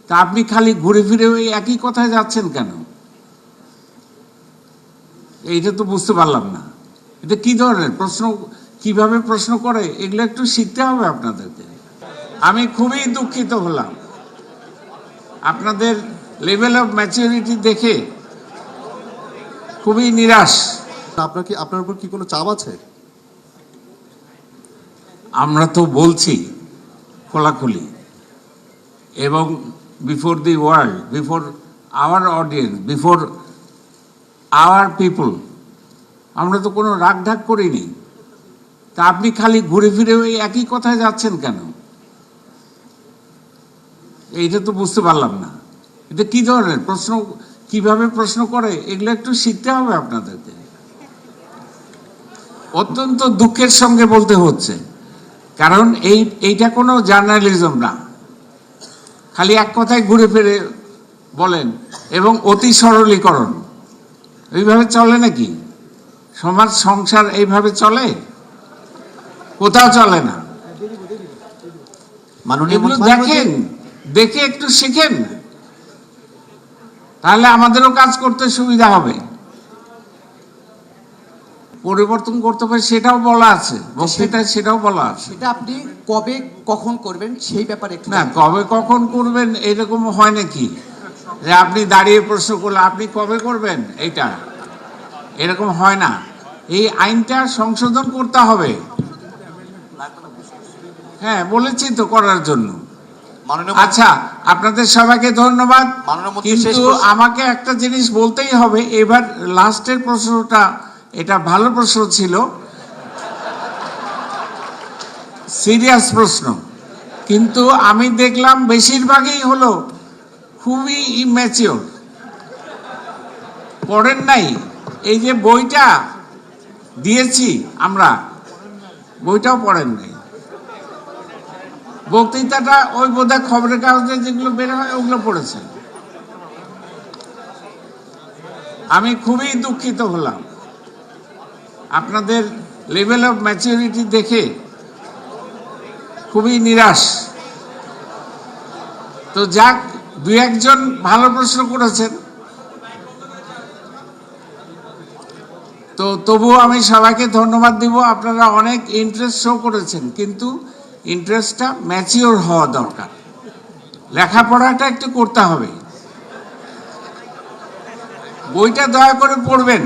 তা আপনি খালি ঘুরে ফিরে ওই একই কথায় যাচ্ছেন কেন? এইটা তো বুঝতে পারলাম না। এটা কি ধরনের প্রশ্ন, কিভাবে প্রশ্ন করে, এগুলো একটু শিখতে হবে আপনাদেরকে। আমি খুবই দুঃখিত হলাম আপনাদের লেভেল অফ ম্যাচুরিটি দেখে, খুবই নিরাশ। আপনার উপর কি কোনো চাপ আছে? আমরা তো বলছি খোলাখুলি, এবং before the world, before hour audience, before hour people, আমরা তো কোনো রাগ ঢাক করিনি। তা আপনি খালি ঘুরে ফিরে ওই একই কথায় যাচ্ছেন কেন? এইটা তো বুঝতে পারলাম না। এটা কি ধরনের প্রশ্ন, কিভাবে প্রশ্ন করে, এগুলো একটু শিখতে হবে আপনাদেরকে। অত্যন্ত দুঃখের সঙ্গে বলতে হচ্ছে, কারণ এইটা কোনো জার্নালিজম না। খালি এক কথায় ঘুরে ফিরে বলেন এবং অতি সরলীকরণ। এইভাবে চলে নাকি সমাজ, সংসার? এইভাবে চলে? কোথাও চলে না। এগুলো দেখেন, দেখে একটু শিখেন, তাহলে আমাদেরও কাজ করতে সুবিধা হবে। পরিবর্তন করতে হবে সেটাও বলা আছে বক্তৃতায়, সেটাও বলা আছে। সেটা আপনি কবে কখন করবেন সেই ব্যাপারে একটু না, কবে কখন করবেন এরকম হয় নাকি যে আপনি দাঁড়িয়ে প্রশ্ন করলে আপনি কবে করবেন, এইটা এরকম হয় না। এই আইনটা সংশোধন করতে হবে। হ্যাঁ, বলেছি তো করার জন্য। আচ্ছা, আপনাদের সবাইকে ধন্যবাদ। কিন্তু আমাকে একটা জিনিস বলতেই হবে, এবার লাস্টের প্রশ্নটা এটা ভালো প্রশ্ন ছিল, সিরিয়াস প্রশ্ন, কিন্তু আমি দেখলাম বেশিরভাগই হলো খুবই ইম্যাচিওর। পড়েন নাই? এই যে বইটা দিয়েছি আমরা, বইটাও পড়েন নাই। বক্তৃতাটা ওই বোধহয় খবরের কাগজে যেগুলো বের হয় ওগুলো পড়েছেন। আমি খুবই দুঃখিত হলাম আপনাদের লেভেল অফ ম্যাচুরিটি দেখে, খুবই নিরাশ। তো যাক, দু একজন ভালো প্রশ্ন করেছেন, তো তবুও আমি সবাইকে ধন্যবাদ দিব। আপনারা অনেক ইন্টারেস্ট শো করেছেন, কিন্তু ইন্টারেস্টটা ম্যাচিওর হওয়া দরকার। লেখাপড়াটা একটু করতে হবে। বইটা দয়া করে পড়বেন।